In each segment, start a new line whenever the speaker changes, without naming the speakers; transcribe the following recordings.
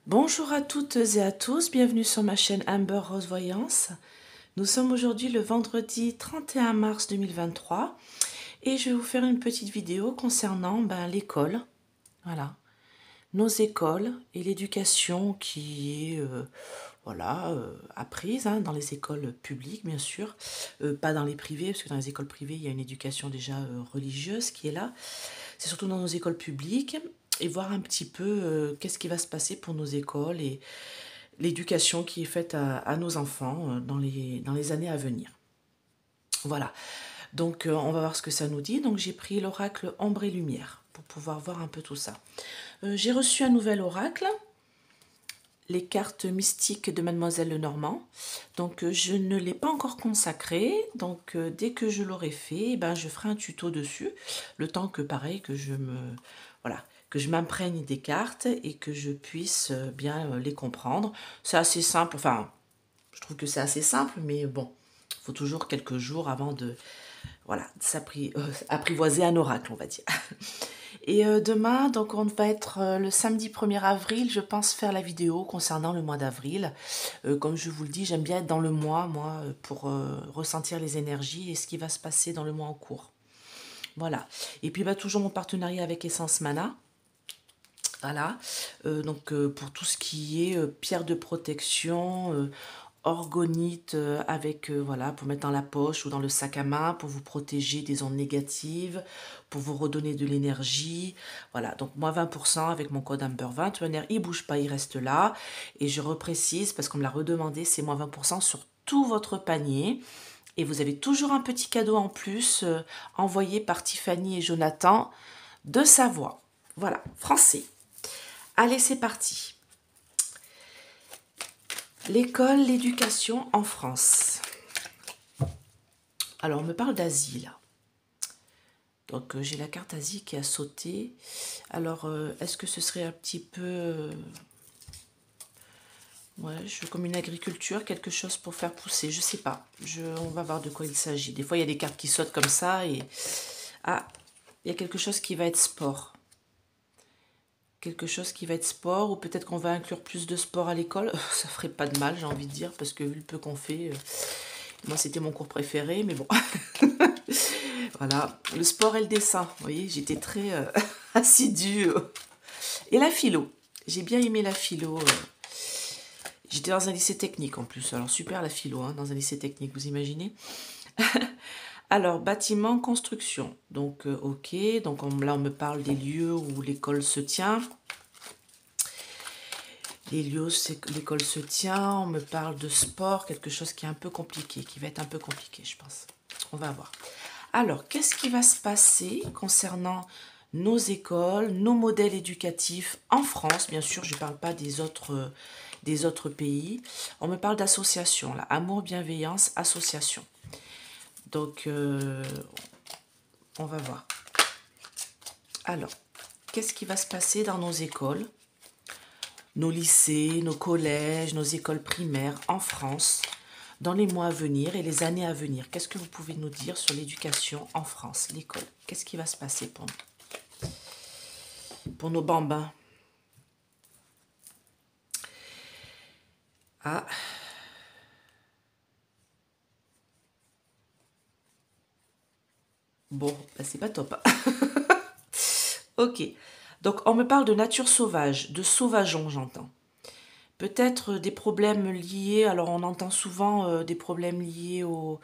Bonjour à toutes et à tous, bienvenue sur ma chaîne Amber Rose Voyance. Nous sommes aujourd'hui le vendredi 31 mars 2023 et je vais vous faire une petite vidéo concernant l'école, voilà, nos écoles et l'éducation qui est apprise dans les écoles publiques bien sûr, pas dans les privées parce que dans les écoles privées il y a une éducation déjà religieuse qui est là, c'est surtout dans nos écoles publiques et voir un petit peu qu'est-ce qui va se passer pour nos écoles et l'éducation qui est faite à nos enfants dans les années à venir. Voilà, donc on va voir ce que ça nous dit. Donc j'ai pris l'oracle Ombre et Lumière pour pouvoir voir un peu tout ça. J'ai reçu un nouvel oracle, les cartes mystiques de Mademoiselle Lenormand. Donc je ne l'ai pas encore consacré, donc dès que je l'aurai fait, je ferai un tuto dessus, le temps que pareil que que je m'imprègne des cartes et que je puisse bien les comprendre. C'est assez simple, enfin, je trouve que c'est assez simple, mais bon, il faut toujours quelques jours avant de apprivoiser un oracle, on va dire. Et demain, donc on va être le samedi 1er avril, je pense faire la vidéo concernant le mois d'avril. Comme je vous le dis, j'aime bien être dans le mois, moi, pour ressentir les énergies et ce qui va se passer dans le mois en cours. Voilà. Et puis toujours mon partenariat avec Essence Mana. Voilà, pour tout ce qui est pierre de protection, orgonite avec, voilà, pour mettre dans la poche ou dans le sac à main, pour vous protéger des ondes négatives, pour vous redonner de l'énergie. Voilà, donc moi 20% avec mon code Amber20, le nerf il bouge pas, il reste là. Et je reprécise, parce qu'on me l'a redemandé, c'est moins 20% sur tout votre panier. Et vous avez toujours un petit cadeau en plus, envoyé par Tiffany et Jonathan de Savoie. Voilà, français. Allez, c'est parti. L'école, l'éducation en France. Alors, on me parle d'Asie, là. Donc, j'ai la carte Asie qui a sauté. Alors, est-ce que ce serait un petit peu... comme une agriculture, quelque chose pour faire pousser, je sais pas. On va voir de quoi il s'agit. Des fois, il y a des cartes qui sautent comme ça et... Ah, il y a quelque chose qui va être sport. Quelque chose qui va être sport, ou peut-être qu'on va inclure plus de sport à l'école. Ça ferait pas de mal, j'ai envie de dire, parce que vu le peu qu'on fait, moi c'était mon cours préféré, mais bon. Voilà, le sport et le dessin, vous voyez, j'étais très assidue. Et la philo, j'ai bien aimé la philo. J'étais dans un lycée technique en plus, alors super la philo, dans un lycée technique, vous imaginez. Alors, bâtiment, construction. Donc, ok. Donc, là, on me parle des lieux où l'école se tient. Les lieux où l'école se tient. On me parle de sport, quelque chose qui est un peu compliqué, qui va être un peu compliqué, je pense. On va voir. Alors, qu'est-ce qui va se passer concernant nos écoles, nos modèles éducatifs en France? Bien sûr, je ne parle pas des autres pays. On me parle d'association, là. Amour, bienveillance, association. Donc, on va voir. Alors, qu'est-ce qui va se passer dans nos écoles, nos lycées, nos collèges, nos écoles primaires en France, dans les mois à venir et les années à venir? Qu'est-ce que vous pouvez nous dire sur l'éducation en France, l'école? Qu'est-ce qui va se passer pour nous? Pour nos bambins? Ah... Bon, c'est pas top. Ok. Donc, on me parle de nature sauvage, de sauvageon, j'entends. Peut-être des problèmes liés, alors on entend souvent des problèmes liés aux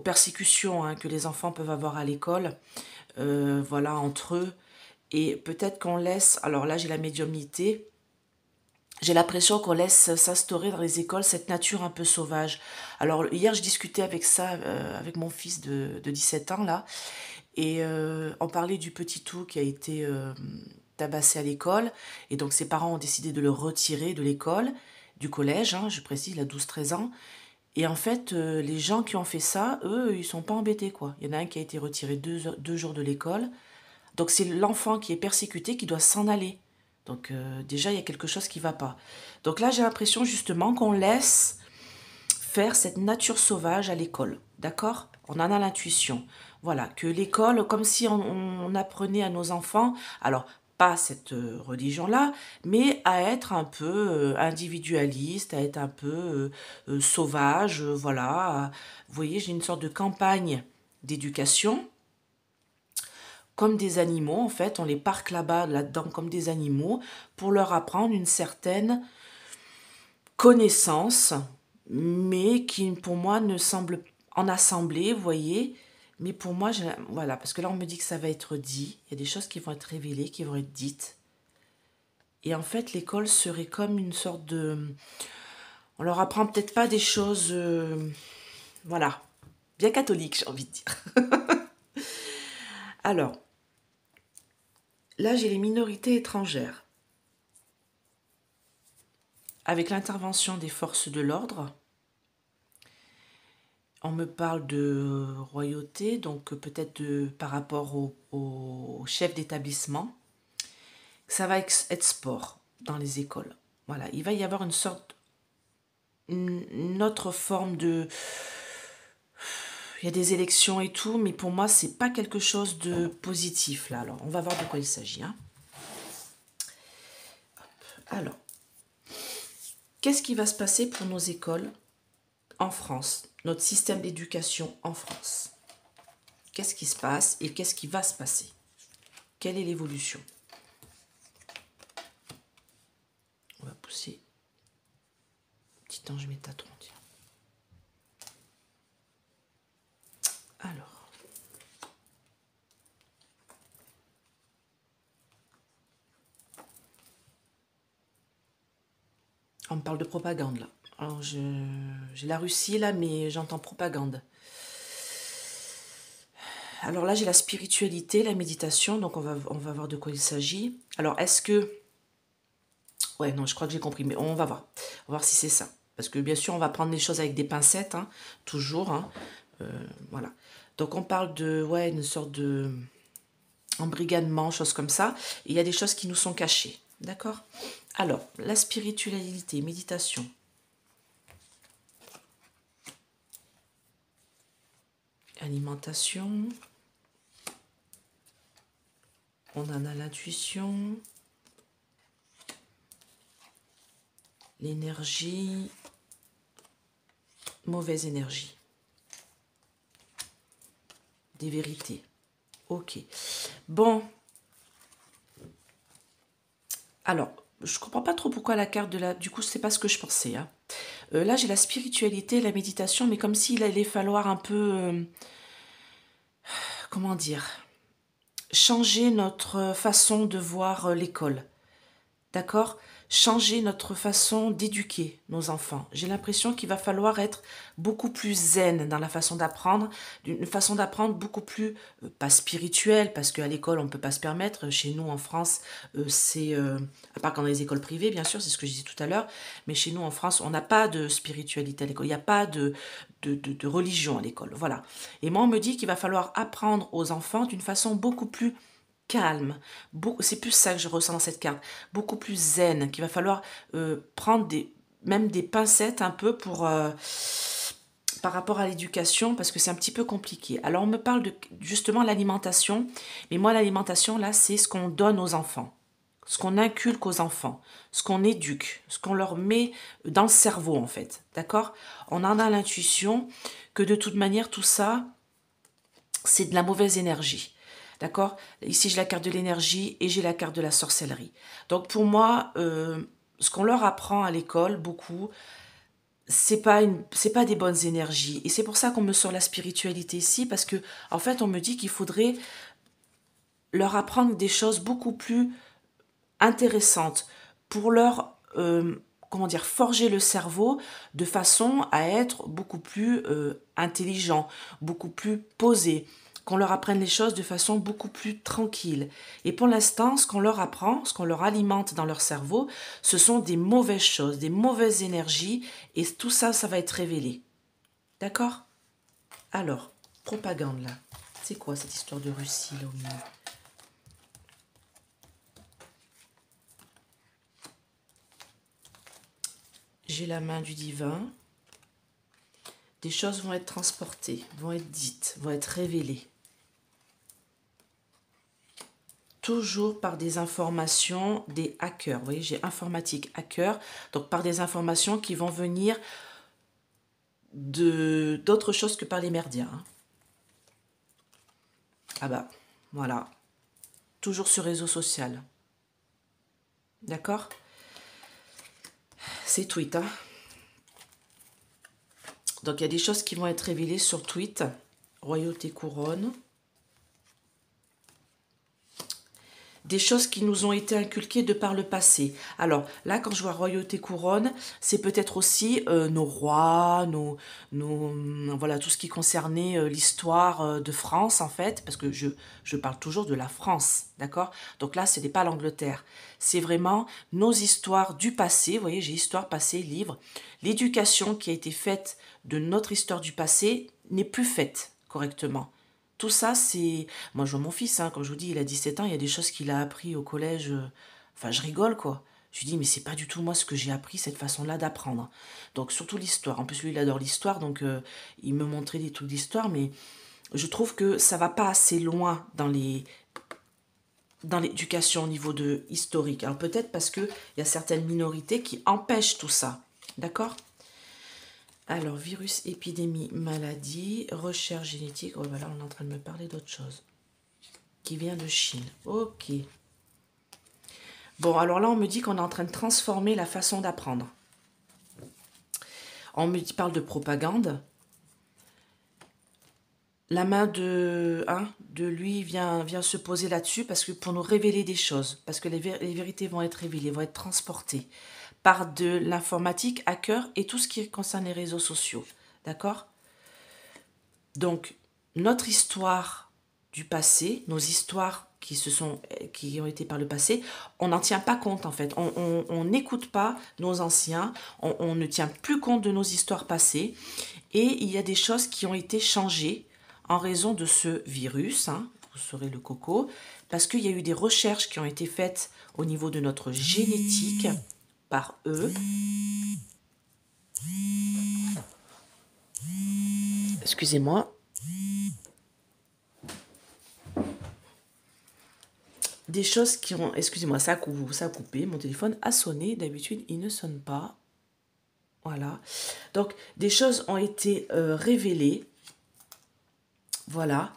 persécutions que les enfants peuvent avoir à l'école, voilà, entre eux. Et peut-être qu'on laisse, alors là j'ai la médiumnité, j'ai l'impression qu'on laisse s'instaurer dans les écoles cette nature un peu sauvage. Alors hier je discutais avec ça, avec mon fils de 17 ans là, et on parlait du petit tout qui a été tabassé à l'école, et donc ses parents ont décidé de le retirer de l'école, du collège, je précise, il a 12-13 ans, et en fait, les gens qui ont fait ça, eux, ils sont pas embêtés, quoi. Il y en a un qui a été retiré 2 jours de l'école, donc c'est l'enfant qui est persécuté qui doit s'en aller. Donc déjà, il y a quelque chose qui va pas. Donc là, j'ai l'impression justement qu'on laisse faire cette nature sauvage à l'école, d'accord? On en a l'intuition. Voilà, que l'école, comme si on apprenait à nos enfants, alors pas cette religion-là, mais à être un peu individualiste, à être un peu sauvage, voilà. Vous voyez, j'ai une sorte de campagne d'éducation, comme des animaux, en fait, on les parque là-bas, là-dedans, comme des animaux, pour leur apprendre une certaine connaissance, mais qui, pour moi, ne semble en assemblée, vous voyez. Mais pour moi, voilà, parce que là, on me dit que ça va être dit, il y a des choses qui vont être révélées, qui vont être dites. Et en fait, l'école serait comme une sorte de... On leur apprend peut-être pas des choses, voilà, bien catholiques, j'ai envie de dire. Alors, là, j'ai les minorités étrangères. Avec l'intervention des forces de l'ordre, on me parle de royauté, donc peut-être par rapport au chef d'établissement. Ça va être sport dans les écoles. Voilà, il va y avoir une autre forme de... Il y a des élections et tout, mais pour moi, c'est pas quelque chose de positif, là. Alors, on va voir de quoi il s'agit, hein. Alors, qu'est-ce qui va se passer pour nos écoles en France, notre système d'éducation en France? Qu'est-ce qui se passe et qu'est-ce qui va se passer? Quelle est l'évolution? On va pousser. Petit ange Métatron, tiens. Alors. On me parle de propagande, là. Alors, j'ai la Russie, là, mais j'entends propagande. Alors là, j'ai la spiritualité, la méditation, donc on va voir de quoi il s'agit. Alors, est-ce que... Ouais, non, je crois que j'ai compris, mais on va voir. On va voir si c'est ça. Parce que bien sûr, on va prendre les choses avec des pincettes, hein, toujours. Hein, voilà. Donc, on parle de, ouais, une sorte de embrigadement, choses comme ça. Et il y a des choses qui nous sont cachées. D'accord? Alors, la spiritualité, méditation. Alimentation. On en a l'intuition. L'énergie. Mauvaise énergie. Des vérités. Ok. Bon. Alors, je comprends pas trop pourquoi la carte de la... Du coup, c'est pas ce que je pensais. Hein. Là, j'ai la spiritualité, la méditation, mais comme s'il allait falloir un peu... comment dire? Changer notre façon de voir l'école. D'accord? Changer notre façon d'éduquer nos enfants. J'ai l'impression qu'il va falloir être beaucoup plus zen dans la façon d'apprendre, une façon d'apprendre beaucoup plus, pas spirituelle, parce qu'à l'école on ne peut pas se permettre, chez nous en France, à part quand dans les écoles privées bien sûr, c'est ce que je disais tout à l'heure, mais chez nous en France on n'a pas de spiritualité à l'école, il n'y a pas de religion à l'école, voilà. Et moi on me dit qu'il va falloir apprendre aux enfants d'une façon beaucoup plus calme, c'est plus ça que je ressens dans cette carte, beaucoup plus zen, qu'il va falloir prendre même des pincettes un peu pour par rapport à l'éducation, parce que c'est un petit peu compliqué. Alors on me parle de justement l'alimentation, mais moi l'alimentation là c'est ce qu'on donne aux enfants, ce qu'on inculque aux enfants, ce qu'on éduque, ce qu'on leur met dans le cerveau en fait, d'accord? On en a l'intuition que de toute manière tout ça c'est de la mauvaise énergie. D'accord? Ici, j'ai la carte de l'énergie et j'ai la carte de la sorcellerie. Donc, pour moi, ce qu'on leur apprend à l'école, beaucoup, c'est pas des bonnes énergies. Et c'est pour ça qu'on me sort la spiritualité ici, parce que, en fait, on me dit qu'il faudrait leur apprendre des choses beaucoup plus intéressantes pour leur, comment dire, forger le cerveau de façon à être beaucoup plus intelligent, beaucoup plus posé, qu'on leur apprenne les choses de façon beaucoup plus tranquille. Et pour l'instant, ce qu'on leur apprend, ce qu'on leur alimente dans leur cerveau, ce sont des mauvaises choses, des mauvaises énergies, et tout ça, ça va être révélé. D'accord? Alors, propagande là. C'est quoi cette histoire de Russie là au milieu? J'ai la main du divin. Des choses vont être transportées, vont être dites, vont être révélées. toujours par des informations des hackers. Vous voyez, j'ai informatique, hacker, donc par des informations qui vont venir d'autres choses que par les merdias. Hein. Ah bah, voilà. Toujours sur réseau social. D'accord? C'est tweet, hein. Donc, il y a des choses qui vont être révélées sur tweet. Royauté couronne. Des choses qui nous ont été inculquées de par le passé. Alors là, quand je vois royauté couronne, c'est peut-être aussi nos rois, voilà, tout ce qui concernait l'histoire de France, en fait, parce que je parle toujours de la France, d'accord? Donc là, ce n'est pas l'Angleterre. C'est vraiment nos histoires du passé. Vous voyez, j'ai histoire, passé, livre. L'éducation qui a été faite de notre histoire du passé n'est plus faite correctement. Tout ça, c'est... Moi, je vois mon fils, hein, comme je vous dis, il a 17 ans, il y a des choses qu'il a appris au collège. Enfin, je rigole, quoi. Je lui dis, mais c'est pas du tout moi ce que j'ai appris, cette façon-là d'apprendre. Donc, surtout l'histoire. En plus, lui, il adore l'histoire, donc il me montrait des trucs d'histoire, mais je trouve que ça va pas assez loin dans l'éducation au niveau de historique. Alors, peut-être parce qu'il y a certaines minorités qui empêchent tout ça. D'accord ? Alors, virus, épidémie, maladie, recherche génétique. Oh, voilà, on est en train de me parler d'autre chose. Qui vient de Chine. Ok. Bon, alors là, on me dit qu'on est en train de transformer la façon d'apprendre. On me parle de propagande. La main de lui vient se poser là-dessus parce que pour nous révéler des choses. Parce que les vérités vont être révélées, vont être transportées par de l'informatique, hacker et tout ce qui concerne les réseaux sociaux. D'accord ? Donc, notre histoire du passé, nos histoires qui ont été par le passé, on n'en tient pas compte en fait. On n'écoute pas nos anciens, on ne tient plus compte de nos histoires passées. Et il y a des choses qui ont été changées en raison de ce virus, hein, vous saurez le coco, parce qu'il y a eu des recherches qui ont été faites au niveau de notre génétique par eux. Excusez-moi. Des choses qui ont... Excusez-moi, ça a coupé. Mon téléphone a sonné. D'habitude, il ne sonne pas. Voilà. Donc, des choses ont été révélées. Voilà.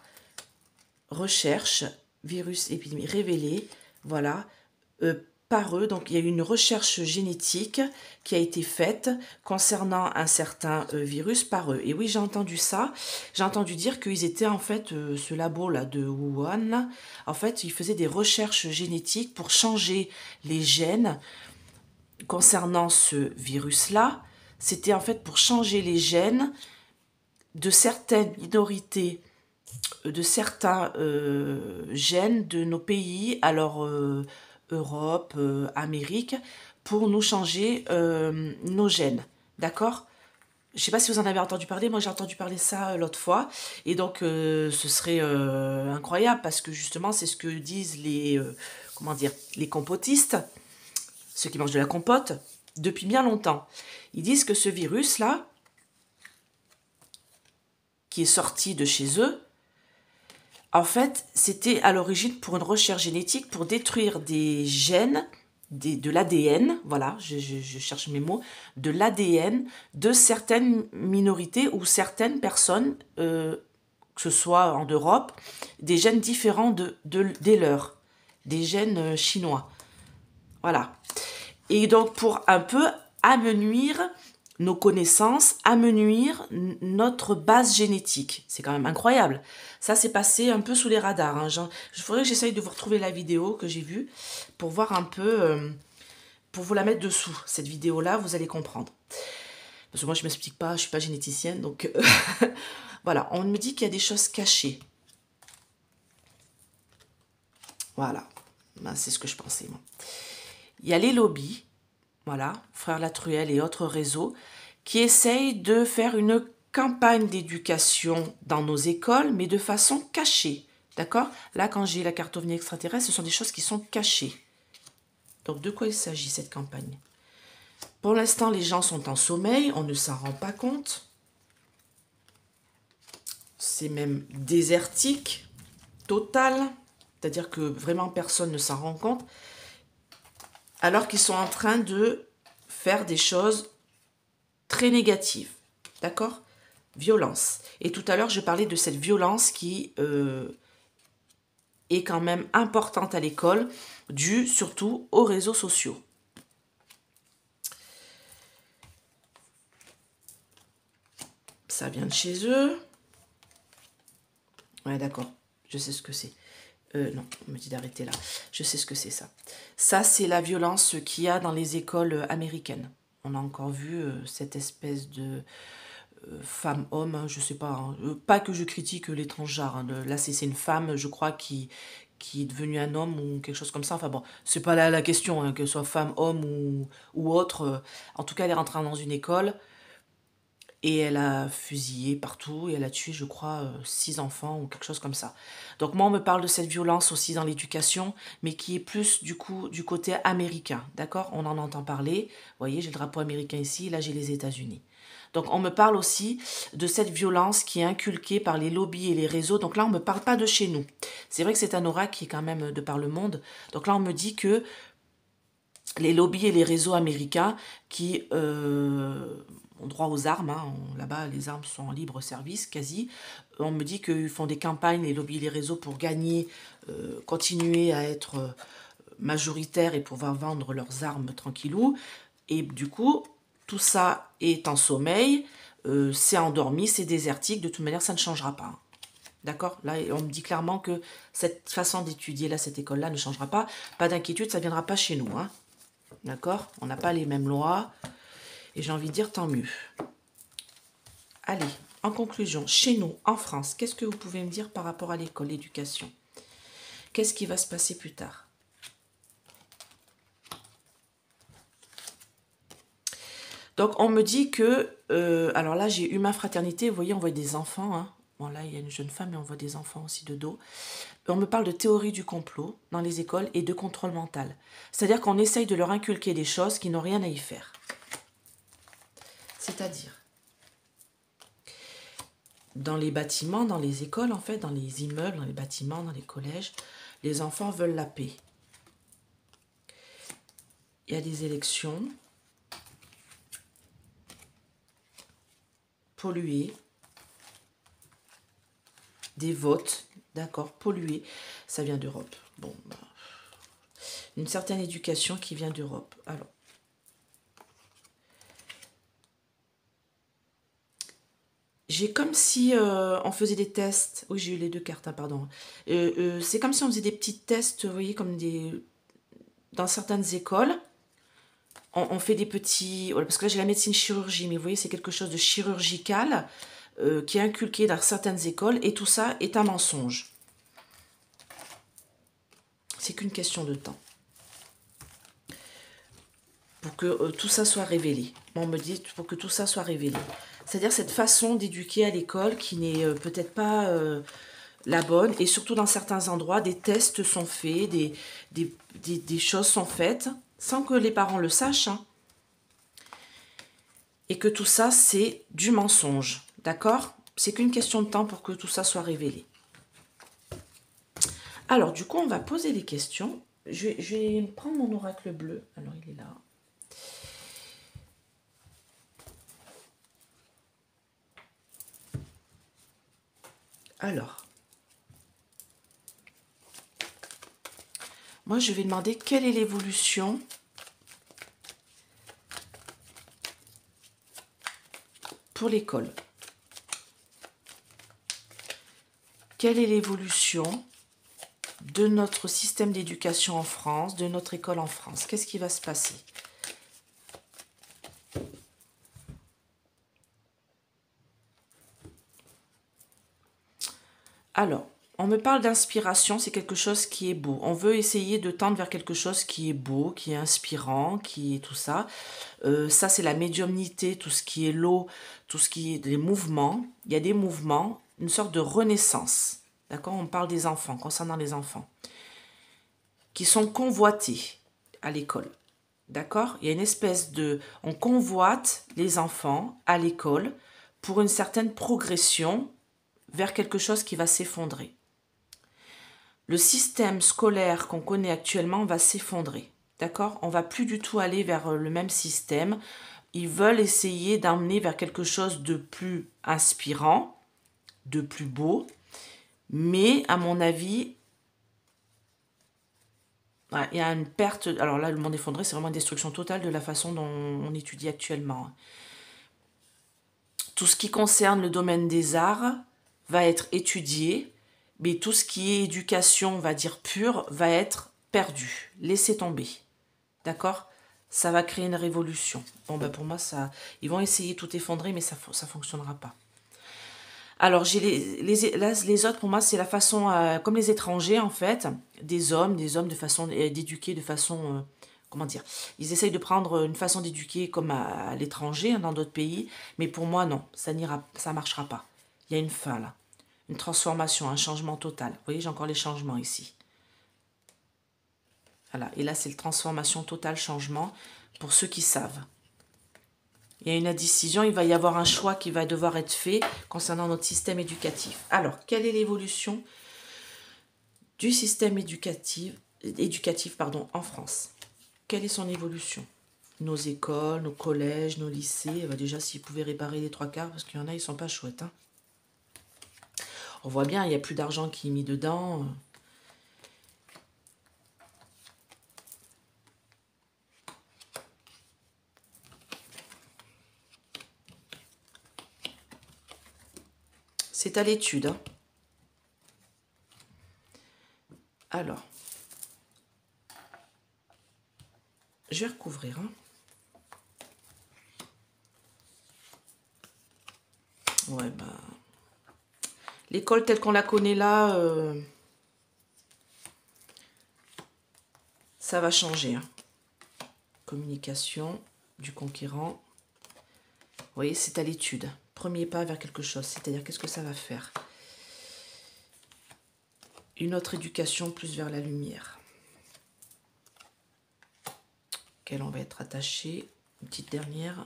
Recherche, virus, épidémie, révélée. Voilà. Par eux. Donc, il y a eu une recherche génétique qui a été faite concernant un certain virus par eux. Et oui, j'ai entendu ça. J'ai entendu dire qu'ils étaient, en fait, ce labo-là de Wuhan, là, en fait, ils faisaient des recherches génétiques pour changer les gènes concernant ce virus-là. C'était, en fait, pour changer les gènes de certaines minorités, de certains gènes de nos pays, alors Europe, Amérique, pour nous changer nos gènes. D'accord ? Je ne sais pas si vous en avez entendu parler, moi j'ai entendu parler ça l'autre fois, et donc ce serait incroyable, parce que justement c'est ce que disent les, comment dire, les compotistes, ceux qui mangent de la compote, depuis bien longtemps. Ils disent que ce virus-là, qui est sorti de chez eux, en fait, c'était à l'origine pour une recherche génétique, pour détruire des gènes, de l'ADN, voilà, je cherche mes mots, de l'ADN de certaines minorités ou certaines personnes, que ce soit en Europe, des gènes différents des leurs, des gènes chinois. Voilà. Et donc, pour un peu amenuire nos connaissances, amenuire notre base génétique. C'est quand même incroyable. Ça, c'est passé un peu sous les radars. Hein. Il faudrait que j'essaye de vous retrouver la vidéo que j'ai vue pour voir un peu, pour vous la mettre dessous. Cette vidéo-là, vous allez comprendre. Parce que moi, je ne m'explique pas, je ne suis pas généticienne. Donc, voilà, on me dit qu'il y a des choses cachées. Voilà, ben, c'est ce que je pensais, moi. Il y a les lobbies. Voilà, Frères Latruelle et autres réseaux, qui essayent de faire une campagne d'éducation dans nos écoles, mais de façon cachée. D'accord ? Là, quand j'ai la carte OVNI extraterrestre, ce sont des choses qui sont cachées. Donc, de quoi il s'agit, cette campagne ? Pour l'instant, les gens sont en sommeil, on ne s'en rend pas compte. C'est même désertique, total. c'est-à-dire que vraiment personne ne s'en rend compte, alors qu'ils sont en train de faire des choses très négatives. D'accord? Violence. Et tout à l'heure, je parlais de cette violence qui est quand même importante à l'école, due surtout aux réseaux sociaux. Ça vient de chez eux. Ouais, d'accord. Je sais ce que c'est. Non, on me dit d'arrêter là. Je sais ce que c'est ça. Ça, c'est la violence qu'il y a dans les écoles américaines. On a encore vu cette espèce de femme-homme, hein, je sais pas. Hein. Pas que je critique les transgenres. Hein. Là, c'est une femme, je crois, qui est devenue un homme ou quelque chose comme ça. Enfin bon, c'est pas la question, hein, que ce soit femme, homme ou autre. En tout cas, elle est rentrée dans une école. Et elle a fusillé partout et elle a tué, je crois, 6 enfants ou quelque chose comme ça. Donc moi, on me parle de cette violence aussi dans l'éducation, mais qui est plus du coup du côté américain, d'accord? On en entend parler. Vous voyez, j'ai le drapeau américain ici, là j'ai les États-Unis. Donc on me parle aussi de cette violence qui est inculquée par les lobbies et les réseaux. Donc là, on ne me parle pas de chez nous. C'est vrai que c'est un aura qui est quand même de par le monde. Donc là, on me dit que les lobbies et les réseaux américains qui ont droit aux armes, hein, là-bas les armes sont en libre service quasi, on me dit qu'ils font des campagnes, les lobbies et les réseaux, pour gagner, continuer à être majoritaires et pouvoir vendre leurs armes tranquillou, et du coup tout ça est en sommeil, c'est endormi, c'est désertique, de toute manière ça ne changera pas. D'accord? Là, on me dit clairement que cette façon d'étudier, là, cette école-là ne changera pas. Pas d'inquiétude, ça ne viendra pas chez nous, hein. D'accord? On n'a pas les mêmes lois. Et j'ai envie de dire tant mieux. Allez, en conclusion, chez nous, en France, qu'est-ce que vous pouvez me dire par rapport à l'école, l'éducation? Qu'est-ce qui va se passer plus tard? Donc, on me dit que... alors là, j'ai Humain Fraternité. Vous voyez, on voit des enfants. Hein. Bon, là, il y a une jeune femme, mais on voit des enfants aussi de dos. On me parle de théorie du complot dans les écoles et de contrôle mental. C'est-à-dire qu'on essaye de leur inculquer des choses qui n'ont rien à y faire. C'est-à-dire, dans les bâtiments, dans les écoles, en fait, dans les immeubles, dans les bâtiments, dans les collèges, les enfants veulent la paix. Il y a des élections polluées, des votes, d'accord, pollués, ça vient d'Europe. Bon, bah, une certaine éducation qui vient d'Europe. Alors, j'ai comme si on faisait des tests. Oui, j'ai eu les deux cartes, hein, pardon. C'est comme si on faisait des petits tests, vous voyez, comme des... Dans certaines écoles, on fait des petits... Voilà, parce que là, j'ai la médecine chirurgie, mais vous voyez, c'est quelque chose de chirurgical qui est inculqué dans certaines écoles, et tout ça est un mensonge. C'est qu'une question de temps pour que tout ça soit révélé. On me dit pour que tout ça soit révélé. C'est-à-dire cette façon d'éduquer à l'école qui n'est peut-être pas la bonne. Et surtout dans certains endroits, des tests sont faits, des choses sont faites sans que les parents le sachent. Hein. Et que tout ça, c'est du mensonge. D'accord? C'est qu'une question de temps pour que tout ça soit révélé. Alors, du coup, on va poser des questions. Je vais prendre mon oracle bleu. Alors, il est là. Alors, moi, je vais demander quelle est l'évolution pour l'école. Quelle est l'évolution de notre système d'éducation en France, de notre école en France? Qu'est-ce qui va se passer? Alors, on me parle d'inspiration, c'est quelque chose qui est beau. On veut essayer de tendre vers quelque chose qui est beau, qui est inspirant, qui est tout ça. Ça, c'est la médiumnité, tout ce qui est l'eau, tout ce qui est des mouvements. Il y a des mouvements, une sorte de renaissance. D'accord? On parle des enfants, concernant les enfants, qui sont convoités à l'école. D'accord? Il y a une espèce de... On convoite les enfants à l'école pour une certaine progression vers quelque chose qui va s'effondrer. le système scolaire qu'on connaît actuellement va s'effondrer. D'accord? On va plus du tout aller vers le même système. Ils veulent essayer d'emmener vers quelque chose de plus inspirant, de plus beau. Mais à mon avis, ouais, il y a une perte. Alors là, le monde effondré, c'est vraiment une destruction totale de la façon dont on étudie actuellement. Tout ce qui concerne le domaine des arts va être étudié, mais tout ce qui est éducation, on va dire pure, va être perdu, laissé tomber. D'accord? Ça va créer une révolution. Bon, ben pour moi, ça, ils vont essayer de tout effondrer, mais ça ne fonctionnera pas. Alors, j'ai les autres, pour moi, c'est la façon, comme les étrangers, en fait, des hommes de façon, d'éduquer de façon, comment dire, ils essayent de prendre une façon d'éduquer comme à l'étranger, hein, dans d'autres pays, mais pour moi, non, ça marchera pas. Il y a une fin, là. Une transformation, un changement total. Vous voyez, j'ai encore les changements ici. Voilà, et là, c'est la transformation totale, changement, pour ceux qui savent. Il y a une décision, il va y avoir un choix qui va devoir être fait concernant notre système éducatif. Alors, quelle est l'évolution du système éducatif en France? Quelle est son évolution? Nos écoles, nos collèges, nos lycées, déjà s'ils pouvaient réparer les 3/4, parce qu'il y en a, ils sont pas chouettes. Hein. On voit bien, il n'y a plus d'argent qui est mis dedans. C'est à l'étude. Hein. Alors, je vais recouvrir. Hein. Ouais, bah... L'école telle qu'on la connaît là, ça va changer. Hein. Communication du conquérant. Vous voyez, c'est à l'étude. Premier pas vers quelque chose, c'est-à-dire qu'est-ce que ça va faire? Une autre éducation plus vers la lumière. Quelle on va être attaché. Une petite dernière.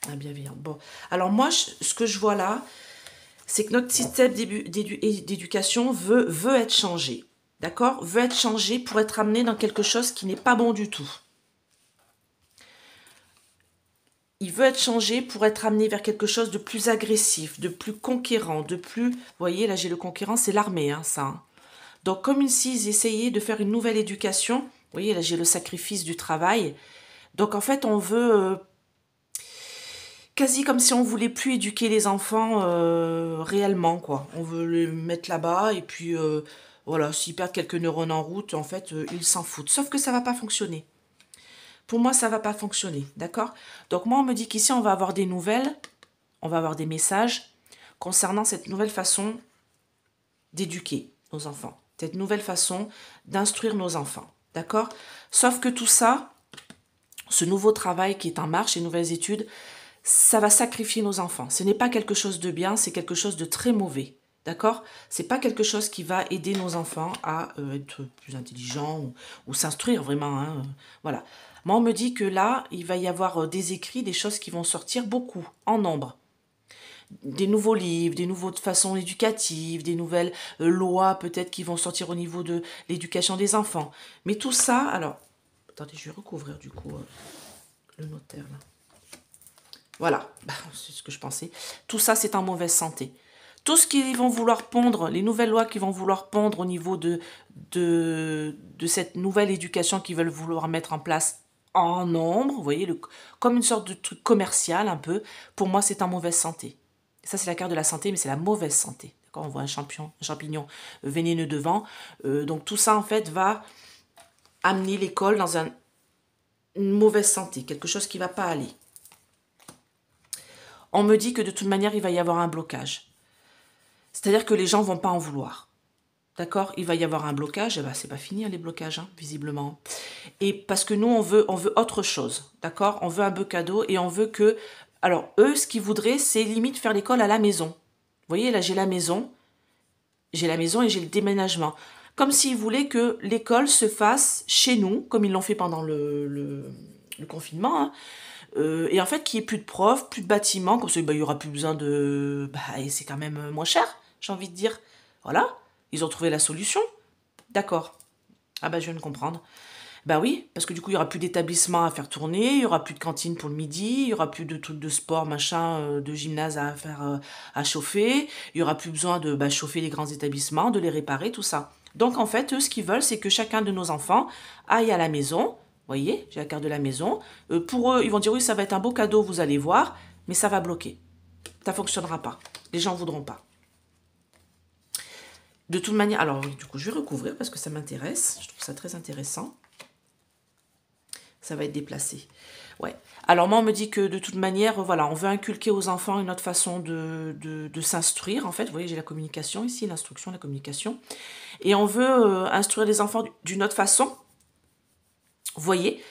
Ah, bienveillant. Bon, alors moi, ce que je vois là, c'est que notre système d'éducation veut être changé. D'accord? Veut être changé pour être amené dans quelque chose qui n'est pas bon du tout. Il veut être changé pour être amené vers quelque chose de plus agressif, de plus conquérant, de plus... Vous voyez, là j'ai le conquérant, c'est l'armée, hein, ça. Hein. Donc comme s'ils essayaient de faire une nouvelle éducation, vous voyez, là j'ai le sacrifice du travail. Donc en fait, on veut... quasi comme si on voulait plus éduquer les enfants réellement, quoi. On veut les mettre là-bas et puis, voilà, s'ils perdent quelques neurones en route, en fait, ils s'en foutent. Sauf que ça va pas fonctionner. Pour moi, ça va pas fonctionner, d'accord? Donc moi, on me dit qu'ici, on va avoir des nouvelles, on va avoir des messages concernant cette nouvelle façon d'éduquer nos enfants, cette nouvelle façon d'instruire nos enfants, d'accord? Sauf que tout ça, ce nouveau travail qui est en marche, ces nouvelles études, ça va sacrifier nos enfants. Ce n'est pas quelque chose de bien, c'est quelque chose de très mauvais. D'accord? C'est pas quelque chose qui va aider nos enfants à être plus intelligents ou s'instruire vraiment. Hein, voilà. Moi, on me dit que là, il va y avoir des écrits, des choses qui vont sortir beaucoup, en nombre. Des nouveaux livres, des nouvelles façons éducatives, des nouvelles lois peut-être qui vont sortir au niveau de l'éducation des enfants. Mais tout ça, alors, attendez, je vais recouvrir du coup le notaire là. Voilà, c'est ce que je pensais. Tout ça, c'est en mauvaise santé. Tout ce qu'ils vont vouloir pondre, les nouvelles lois qu'ils vont vouloir pondre au niveau de cette nouvelle éducation qu'ils veulent vouloir mettre en place en nombre, vous voyez, comme une sorte de truc commercial un peu, pour moi, c'est en mauvaise santé. Ça, c'est la carte de la santé, mais c'est la mauvaise santé. D'accord, on voit un champignon vénéneux devant. Donc tout ça, en fait, va amener l'école dans une mauvaise santé, quelque chose qui ne va pas aller. On me dit que de toute manière, il va y avoir un blocage. C'est-à-dire que les gens ne vont pas en vouloir. D'accord? Il va y avoir un blocage. Eh ben, c'est pas fini, hein, les blocages, hein, visiblement. Et parce que nous, on veut autre chose. D'accord? On veut un beau cadeau et on veut que... Alors, eux, ce qu'ils voudraient, c'est limite faire l'école à la maison. Vous voyez, là, j'ai la maison et j'ai le déménagement. Comme s'ils voulaient que l'école se fasse chez nous, comme ils l'ont fait pendant le confinement, hein. Et en fait, qu'il n'y ait plus de profs, plus de bâtiments, comme ça, il n'y aura plus besoin de... et c'est quand même moins cher, j'ai envie de dire. Voilà, ils ont trouvé la solution. D'accord. Ah bah je viens de comprendre. Bah oui, parce que du coup, il y aura plus d'établissement à faire tourner, il y aura plus de cantine pour le midi, il y aura plus de trucs de sport, machin, de gymnase à faire, à chauffer, il y aura plus besoin de chauffer les grands établissements, de les réparer, tout ça. Donc en fait, eux, ce qu'ils veulent, c'est que chacun de nos enfants aille à la maison. Vous voyez, j'ai la carte de la maison. Pour eux, ils vont dire oui, ça va être un beau cadeau, vous allez voir, mais ça va bloquer. Ça fonctionnera pas. Les gens voudront pas. De toute manière, alors oui, du coup, je vais recouvrir parce que ça m'intéresse. Je trouve ça très intéressant. Ça va être déplacé. Ouais. Alors moi, on me dit que de toute manière, voilà, on veut inculquer aux enfants une autre façon de s'instruire. En fait, vous voyez, j'ai la communication ici, l'instruction, la communication. Et on veut instruire les enfants d'une autre façon. Vous voyez.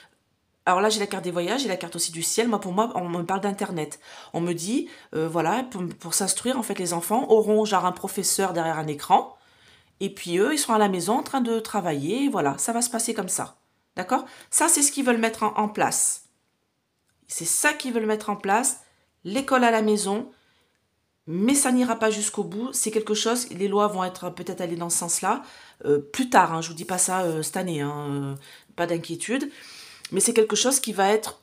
Alors là, j'ai la carte des voyages, j'ai la carte aussi du ciel. Moi, pour moi, on me parle d'Internet. On me dit, voilà, pour s'instruire, en fait, les enfants auront genre un professeur derrière un écran. Et puis eux, ils seront à la maison en train de travailler. Voilà, ça va se passer comme ça. D'accord? Ça, c'est ce qu'ils veulent mettre en place. C'est ça qu'ils veulent mettre en place. L'école à la maison. Mais ça n'ira pas jusqu'au bout. C'est quelque chose, les lois vont être peut-être aller dans ce sens-là. Plus tard, hein, je vous dis pas ça cette année. Hein, pas d'inquiétude. Mais c'est quelque chose qui va être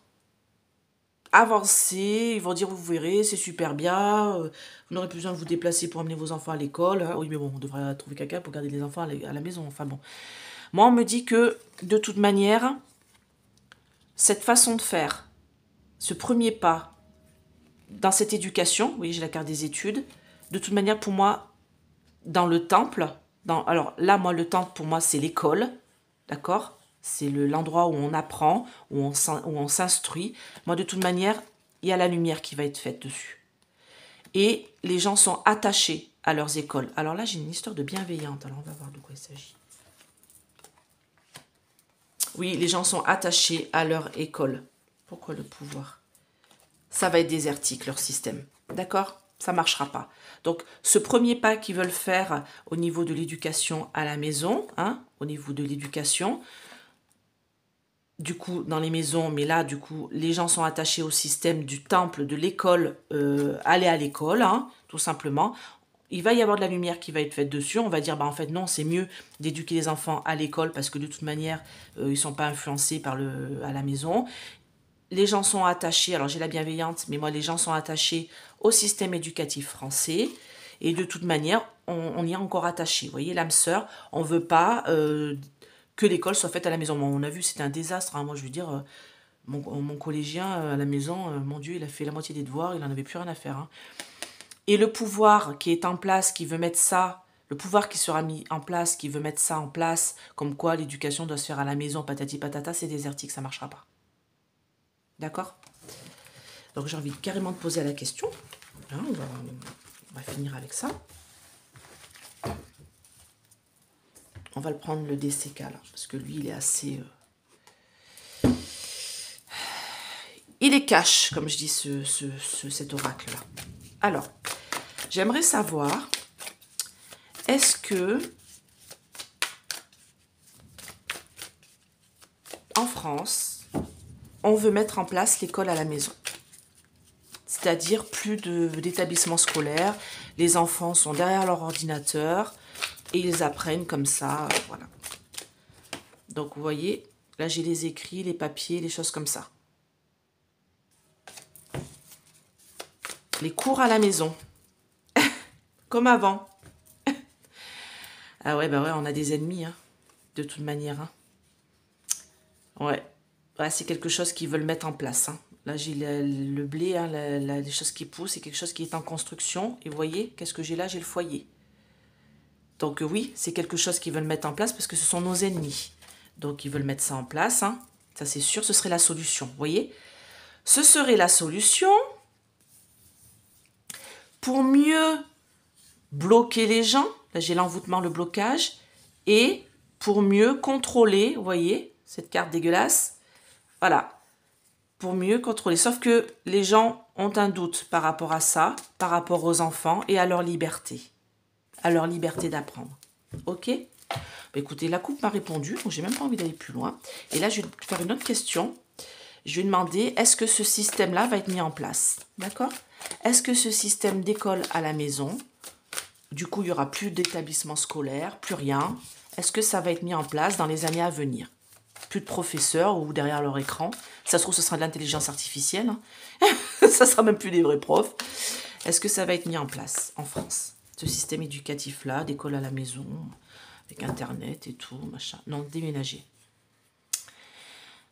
avancé. Ils vont dire, vous verrez, c'est super bien. Vous n'aurez plus besoin de vous déplacer pour emmener vos enfants à l'école. Oui, mais bon, on devrait trouver quelqu'un pour garder les enfants à la maison. Enfin bon. Moi, on me dit que, de toute manière, cette façon de faire, ce premier pas dans cette éducation, oui, j'ai la carte des études, de toute manière, pour moi, dans le temple, alors là, moi, le temple, pour moi, c'est l'école, d'accord? C'est l'endroit où on apprend, où on s'instruit. Moi, de toute manière, il y a la lumière qui va être faite dessus. Et les gens sont attachés à leurs écoles. Alors là, j'ai une histoire de bienveillante. Alors, on va voir de quoi il s'agit. Oui, les gens sont attachés à leur école. Pourquoi le pouvoir? Ça va être désertique, leur système. D'accord? Ça ne marchera pas. Donc, ce premier pas qu'ils veulent faire au niveau de l'éducation à la maison, hein, au niveau de l'éducation, du coup, dans les maisons, mais là, du coup, les gens sont attachés au système du temple, de l'école, aller à l'école, hein, tout simplement. Il va y avoir de la lumière qui va être faite dessus. On va dire, bah, en fait, non, c'est mieux d'éduquer les enfants à l'école parce que de toute manière, ils ne sont pas influencés à la maison. Les gens sont attachés, alors j'ai la bienveillante, mais moi, les gens sont attachés au système éducatif français. Et de toute manière, on y est encore attaché. Vous voyez, l'âme sœur, on ne veut pas que l'école soit faite à la maison. Bon, on a vu, c'était un désastre. Hein. Moi, je veux dire, mon collégien à la maison, mon Dieu, il a fait la moitié des devoirs, il n'en avait plus rien à faire. Hein. Et le pouvoir qui est en place, qui veut mettre ça, le pouvoir qui sera mis en place, qui veut mettre ça en place, comme quoi l'éducation doit se faire à la maison, patati patata, c'est désertique, ça ne marchera pas. D'accord? Donc j'ai envie carrément de poser la question. Hein, on va finir avec ça. On va le prendre le DCK là, parce que lui il est assez... Il est cash, comme je dis, cet oracle-là. Alors, j'aimerais savoir, est-ce que en France, on veut mettre en place l'école à la maison? C'est-à-dire plus d'établissements scolaires, les enfants sont derrière leur ordinateur et ils apprennent comme ça, voilà. Donc vous voyez, là j'ai les écrits, les papiers, les choses comme ça. Les cours à la maison, comme avant. Ah ouais, bah ouais, on a des ennemis, hein, de toute manière. Hein. Ouais, c'est quelque chose qu'ils veulent mettre en place. Hein. Là, j'ai le blé, hein, les choses qui poussent, c'est quelque chose qui est en construction. Et vous voyez, qu'est-ce que j'ai là? J'ai le foyer. Donc oui, c'est quelque chose qu'ils veulent mettre en place parce que ce sont nos ennemis. Donc ils veulent mettre ça en place. Hein. Ça, c'est sûr, ce serait la solution. Vous voyez? Ce serait la solution pour mieux bloquer les gens. Là, j'ai l'envoûtement, le blocage. Et pour mieux contrôler, vous voyez, cette carte dégueulasse. Voilà. Pour mieux contrôler. Sauf que les gens ont un doute par rapport à ça, par rapport aux enfants et à leur liberté. À leur liberté d'apprendre. Ok? Bah, écoutez, la coupe m'a répondu, donc j'ai même pas envie d'aller plus loin. Et là, je vais faire une autre question. Je vais demander, est-ce que ce système-là va être mis en place? D'accord? Est-ce que ce système d'école à la maison, du coup, il n'y aura plus d'établissement scolaire, plus rien. est-ce que ça va être mis en place dans les années à venir? Plus de professeurs ou derrière leur écran. Ça se trouve, ce sera de l'intelligence artificielle. Hein. Ça sera même plus des vrais profs. Est-ce que ça va être mis en place en France? Ce système éducatif-là, d'école à la maison, avec Internet et tout, machin. Non, déménager.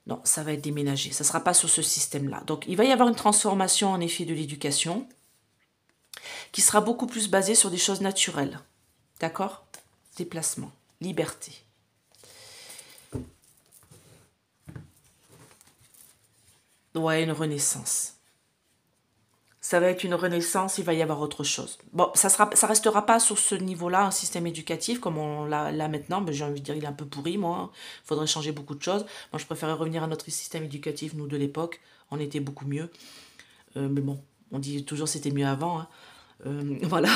Non, ça va être déménagé. Ça ne sera pas sur ce système-là. Donc, il va y avoir une transformation, en effet, de l'éducation qui sera beaucoup plus basée sur des choses naturelles. D'accord? Déplacement, liberté. Ouais, une renaissance. Ça va être une renaissance, il va y avoir autre chose. Bon, ça restera pas sur ce niveau-là, un système éducatif comme on l'a maintenant. Mais j'ai envie de dire, il est un peu pourri, moi. Il faudrait changer beaucoup de choses. Moi, je préférais revenir à notre système éducatif, nous, de l'époque. On était beaucoup mieux. Mais bon, on dit toujours c'était mieux avant. Hein. Voilà.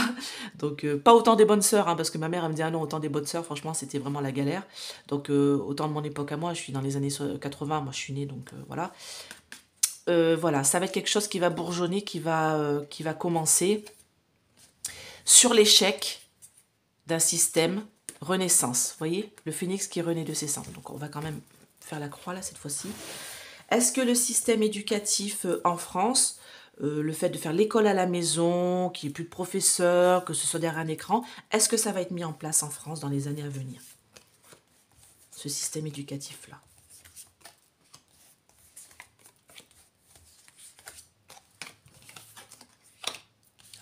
Donc, pas autant des bonnes sœurs, hein, parce que ma mère, elle me dit, ah non, autant des bonnes sœurs, franchement, c'était vraiment la galère. Donc, autant de mon époque à moi, je suis dans les années 80, moi, je suis née, donc voilà. Voilà, ça va être quelque chose qui va bourgeonner, qui va commencer sur l'échec d'un système renaissance. Vous voyez, le phénix qui renaît de ses cendres. Donc, on va quand même faire la croix là cette fois-ci. Est-ce que le système éducatif en France, le fait de faire l'école à la maison, qu'il n'y ait plus de professeurs, que ce soit derrière un écran, est-ce que ça va être mis en place en France dans les années à venir? Ce système éducatif-là.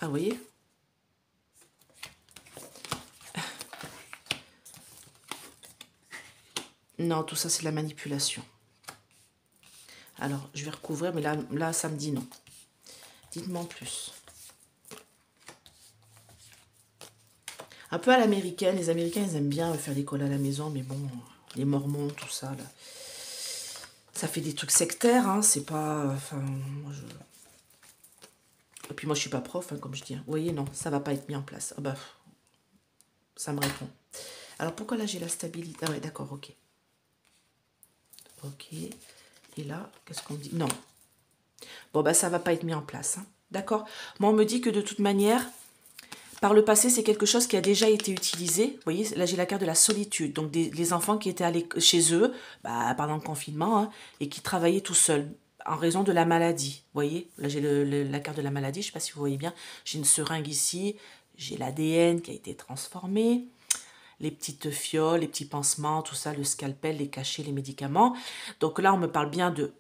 Ah, vous voyez? Non, tout ça, c'est la manipulation. Alors, je vais recouvrir, mais là ça me dit non. Dites-moi en plus. Un peu à l'américaine. Les Américains, ils aiment bien faire l'école à la maison, mais bon, les Mormons, tout ça, là. Ça fait des trucs sectaires, hein, c'est pas... Enfin, moi, Et puis moi, je suis pas prof, hein, comme je dis. Vous voyez, non, ça va pas être mis en place. Ah bah, ça me répond. Alors, pourquoi là, j'ai la stabilité? Ah ouais, d'accord, ok. Ok. Et là, qu'est-ce qu'on dit? Non. Bon, bah, ça va pas être mis en place. Hein. D'accord? Moi, on me dit que de toute manière, par le passé, c'est quelque chose qui a déjà été utilisé. Vous voyez, là, j'ai la carte de la solitude. Donc, les enfants qui étaient allés chez eux, bah, pendant le confinement, hein, et qui travaillaient tout seuls en raison de la maladie. Vous voyez, là, j'ai la carte de la maladie. Je ne sais pas si vous voyez bien. J'ai une seringue ici. J'ai l'ADN qui a été transformé. Les petites fioles, les petits pansements, tout ça, le scalpel, les cachets, les médicaments. Donc là, on me parle bien de...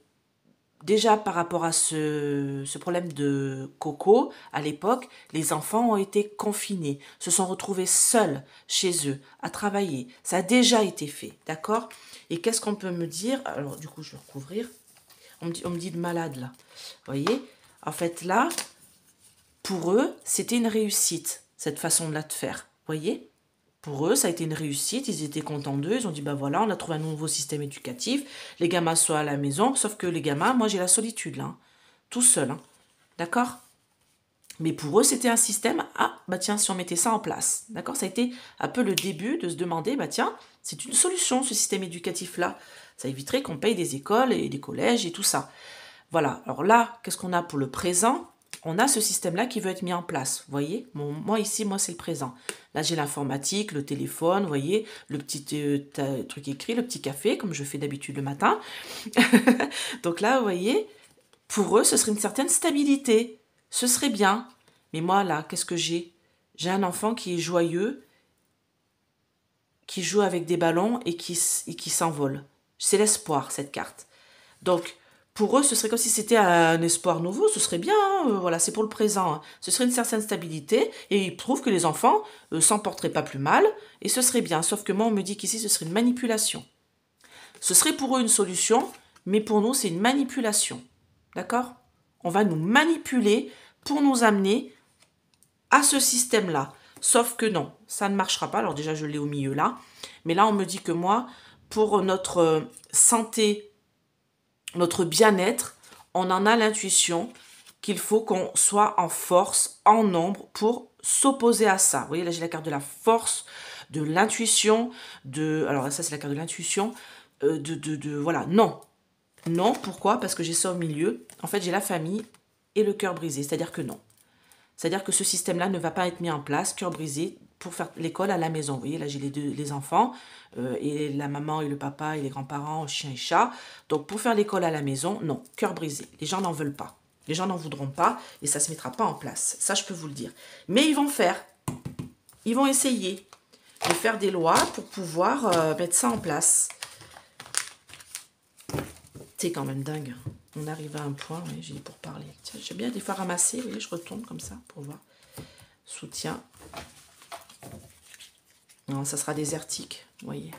Déjà, par rapport à ce problème de Coco, à l'époque, les enfants ont été confinés, se sont retrouvés seuls chez eux, à travailler. Ça a déjà été fait, d'accord? Et qu'est-ce qu'on peut me dire? Alors, du coup, je vais recouvrir. On me dit de malade, là. Vous voyez? En fait, là, pour eux, c'était une réussite, cette façon-là de faire. Vous voyez? Pour eux, ça a été une réussite, ils étaient contents d'eux, ils ont dit, bah voilà, on a trouvé un nouveau système éducatif, les gamins sont à la maison, sauf que les gamins, moi j'ai la solitude là, hein, tout seul, hein, d'accord? Mais pour eux, c'était un système, ah, bah tiens, si on mettait ça en place, d'accord? Ça a été un peu le début de se demander, bah tiens, c'est une solution ce système éducatif-là, ça éviterait qu'on paye des écoles et des collèges et tout ça. Voilà, alors là, qu'est-ce qu'on a pour le présent? On a ce système-là qui veut être mis en place, vous voyez? Bon, moi, ici, moi, c'est le présent. Là, j'ai l'informatique, le téléphone, vous voyez? Le petit truc écrit, le petit café, comme je fais d'habitude le matin. Donc là, vous voyez, pour eux, ce serait une certaine stabilité. Ce serait bien. Mais moi, là, qu'est-ce que j'ai? J'ai un enfant qui est joyeux, qui joue avec des ballons et qui s'envole. C'est l'espoir, cette carte. Donc, pour eux, ce serait comme si c'était un espoir nouveau, ce serait bien, hein, voilà, c'est pour le présent. Hein. Ce serait une certaine stabilité, et ils trouvent que les enfants s'en porteraient pas plus mal, et ce serait bien. Sauf que moi, on me dit qu'ici, ce serait une manipulation. Ce serait pour eux une solution, mais pour nous, c'est une manipulation. D'accord? On va nous manipuler pour nous amener à ce système-là. Sauf que non, ça ne marchera pas. Alors déjà, je l'ai au milieu là. Mais là, on me dit que moi, pour notre santé, notre bien-être, on en a l'intuition qu'il faut qu'on soit en force, en nombre, pour s'opposer à ça. Vous voyez, là, j'ai la carte de la force, de l'intuition, alors ça, c'est la carte de l'intuition, voilà, non. Non, pourquoi? Parce que j'ai ça au milieu. En fait, j'ai la famille et le cœur brisé, c'est-à-dire que non. C'est-à-dire que ce système-là ne va pas être mis en place, cœur brisé, pour faire l'école à la maison. Vous voyez, là, j'ai les enfants, et la maman et le papa et les grands-parents, chien et chat. Donc, pour faire l'école à la maison, non, cœur brisé. Les gens n'en veulent pas. Les gens n'en voudront pas et ça ne se mettra pas en place. Ça, je peux vous le dire. Mais ils vont faire. Ils vont essayer de faire des lois pour pouvoir mettre ça en place. C'est quand même dingue. On arrive à un point, oui, j'ai dit pour parler. Tiens, j'aime bien des fois ramasser, vous voyez, je retourne comme ça pour voir. Soutien. Non, ça sera désertique, vous voyez.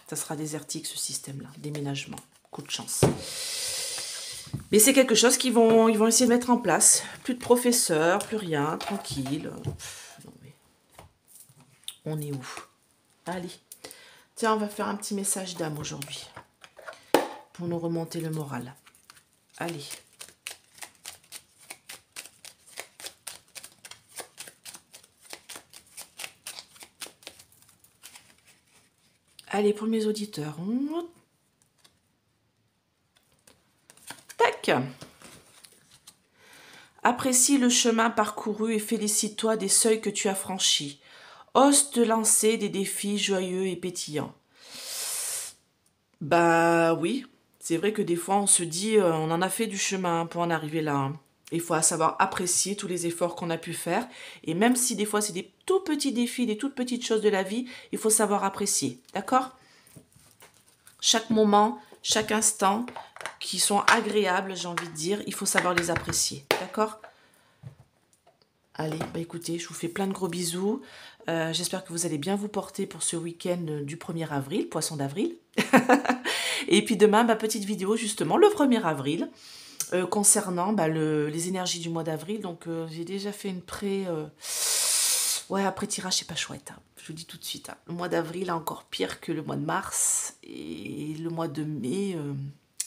Ça sera désertique, ce système-là. Déménagement. Coup de chance. Mais c'est quelque chose qu'ils vont essayer de mettre en place. Plus de professeurs, plus rien, tranquille. Non mais, on est où? Allez. Tiens, on va faire un petit message d'âme aujourd'hui. Pour nous remonter le moral. Allez. Allez, pour mes auditeurs. Tac. Apprécie le chemin parcouru et félicite-toi des seuils que tu as franchis. Ose te lancer des défis joyeux et pétillants. Bah oui, c'est vrai que des fois on se dit, on en a fait du chemin pour en arriver là. Hein. Il faut savoir apprécier tous les efforts qu'on a pu faire. Et même si des fois c'est des tout petits défis, des toutes petites choses de la vie, il faut savoir apprécier. D'accord? Chaque moment, chaque instant qui sont agréables, j'ai envie de dire, il faut savoir les apprécier. D'accord? Allez, bah écoutez, je vous fais plein de gros bisous. J'espère que vous allez bien vous porter pour ce week-end du 1er avril, poisson d'avril. Et puis demain, ma petite vidéo justement, le 1er avril, concernant les énergies du mois d'avril. Donc j'ai déjà fait une ouais, après tirage, c'est pas chouette. Hein. Je vous dis tout de suite. Hein. Le mois d'avril est encore pire que le mois de mars. Et le mois de mai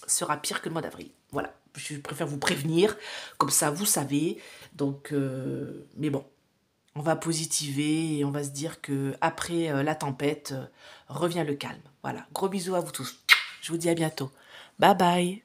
sera pire que le mois d'avril. Voilà. Je préfère vous prévenir. Comme ça, vous savez. Donc, mais bon. On va positiver et on va se dire que après la tempête, revient le calme. Voilà. Gros bisous à vous tous. Je vous dis à bientôt. Bye bye.